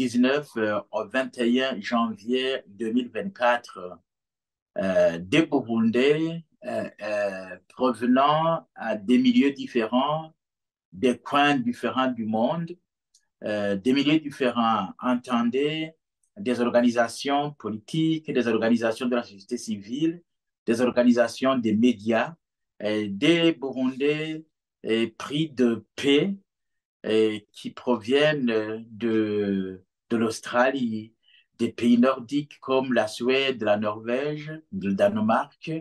19 au 21 janvier 2024, des Burundais provenant des milieux différents, des coins différents du monde, des milieux différents, entendez des organisations politiques, des organisations de la société civile, des organisations des médias, des Burundais pris de paix qui proviennent de l'Australie, des pays nordiques comme la Suède, la Norvège, le Danemark,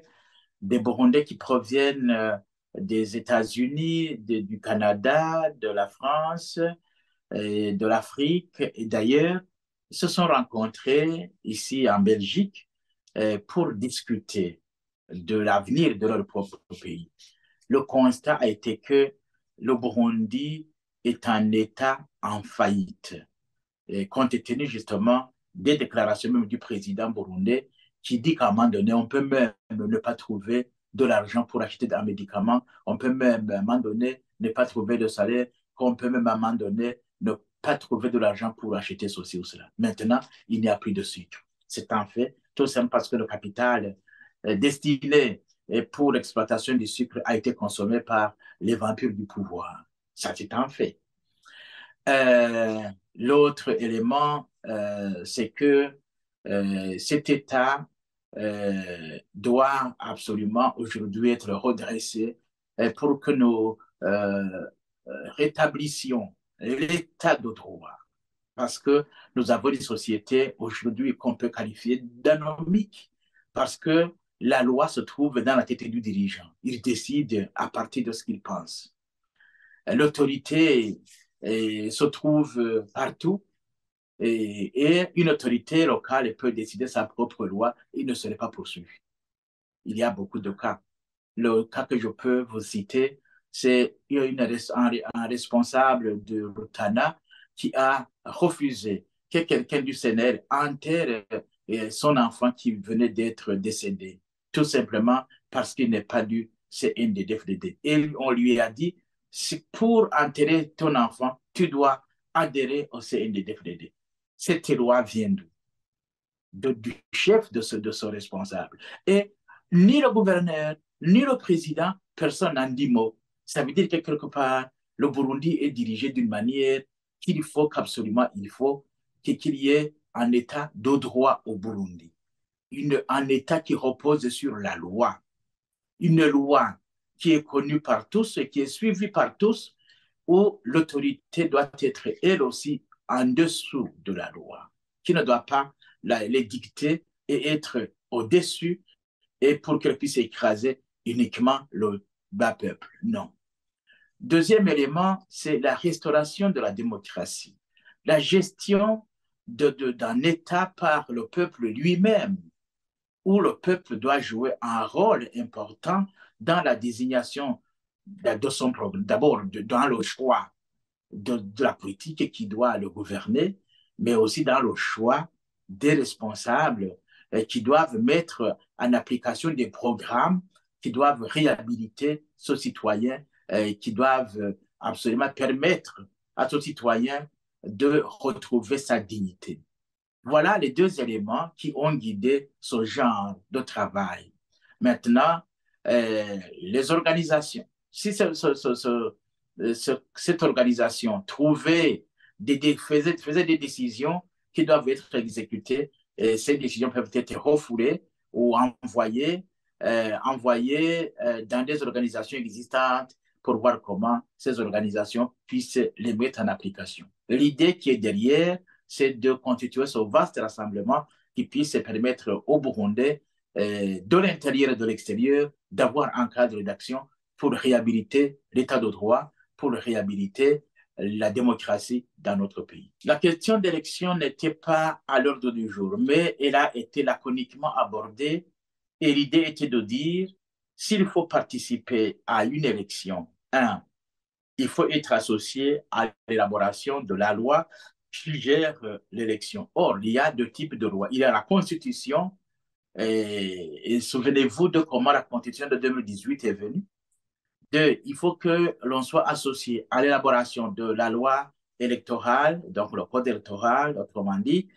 des Burundais qui proviennent des États-Unis, du Canada, de la France, de l'Afrique et d'ailleurs, se sont rencontrés ici en Belgique pour discuter de l'avenir de leur propre pays. Le constat a été que le Burundi est un État en faillite, et compte tenu justement des déclarations même du président burundais qui dit qu'à un moment donné, on peut même ne pas trouver de l'argent pour acheter un médicament, on peut même à un moment donné ne pas trouver de salaire, qu'on peut même à un moment donné ne pas trouver de l'argent pour acheter ceci ou cela. Maintenant, il n'y a plus de sucre. C'est un fait, tout simplement parce que le capital destiné pour l'exploitation du sucre a été consommé par les vampires du pouvoir. Ça, c'est un fait. Euh, L'autre élément, c'est que cet État doit absolument aujourd'hui être redressé pour que nous rétablissions l'état de droit. Parce que nous avons une société aujourd'hui qu'on peut qualifier d'anomique. Parce que la loi se trouve dans la tête du dirigeant. Il décide à partir de ce qu'il pense. L'autorité se trouve partout et une autorité locale peut décider sa propre loi et ne serait pas poursuivie. Il y a beaucoup de cas. Le cas que je peux vous citer, c'est un responsable de Rutana qui a refusé que quelqu'un du CNL enterre son enfant qui venait d'être décédé, tout simplement parce qu'il n'est pas du CNDD-FDD. Et on lui a dit, pour enterrer ton enfant, tu dois adhérer au CNDD-FDD. Cette loi vient d'où? Du chef de ce responsable. Et ni le gouverneur, ni le président, personne n'en dit mot. Ça veut dire que quelque part, le Burundi est dirigé d'une manière qu'il faut qu'absolument, il faut qu'il y ait un état de droit au Burundi. Un état qui repose sur la loi. Une loi qui est connue par tous et qui est suivie par tous, où l'autorité doit être elle aussi en dessous de la loi, qui ne doit pas les dicter et être au-dessus et pour qu'elle puisse écraser uniquement le bas peuple. Non. Deuxième élément, c'est la restauration de la démocratie, la gestion d'un État par le peuple lui-même, où le peuple doit jouer un rôle important dans la désignation de son programme, d'abord dans le choix de la politique qui doit le gouverner, mais aussi dans le choix des responsables qui doivent mettre en application des programmes qui doivent réhabiliter ce citoyen, qui doivent absolument permettre à ce citoyen de retrouver sa dignité. Voilà les deux éléments qui ont guidé ce genre de travail. Maintenant, les organisations, si cette organisation faisait des décisions qui doivent être exécutées, et ces décisions peuvent être refoulées ou envoyées dans des organisations existantes pour voir comment ces organisations puissent les mettre en application. L'idée qui est derrière, c'est de constituer ce vaste rassemblement qui puisse permettre aux Burundais, de l'intérieur et de l'extérieur, d'avoir un cadre d'action pour réhabiliter l'état de droit, pour réhabiliter la démocratie dans notre pays. La question d'élection n'était pas à l'ordre du jour, mais elle a été laconiquement abordée et l'idée était de dire s'il faut participer à une élection, il faut être associé à l'élaboration de la loi qui gère l'élection. Or, il y a deux types de lois. Il y a la Constitution, et souvenez-vous de comment la Constitution de 2018 est venue. Deux, il faut que l'on soit associé à l'élaboration de la loi électoral, donc le code électoral, autrement dit,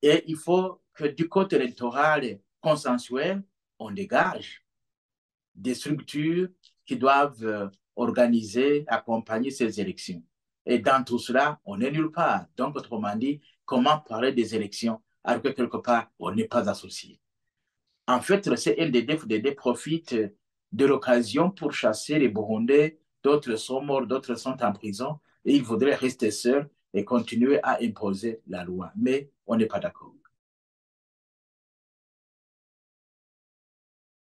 et il faut que du code électoral consensuel, on dégage des structures qui doivent organiser, accompagner ces élections. Et dans tout cela, on n'est nulle part. Donc, autrement dit, comment parler des élections alors que quelque part, on n'est pas associé? En fait, le CNDD-FDD profite de l'occasion pour chasser les Burundais. D'autres sont morts, d'autres sont en prison et ils voudraient rester seuls et continuer à imposer la loi. Mais on n'est pas d'accord.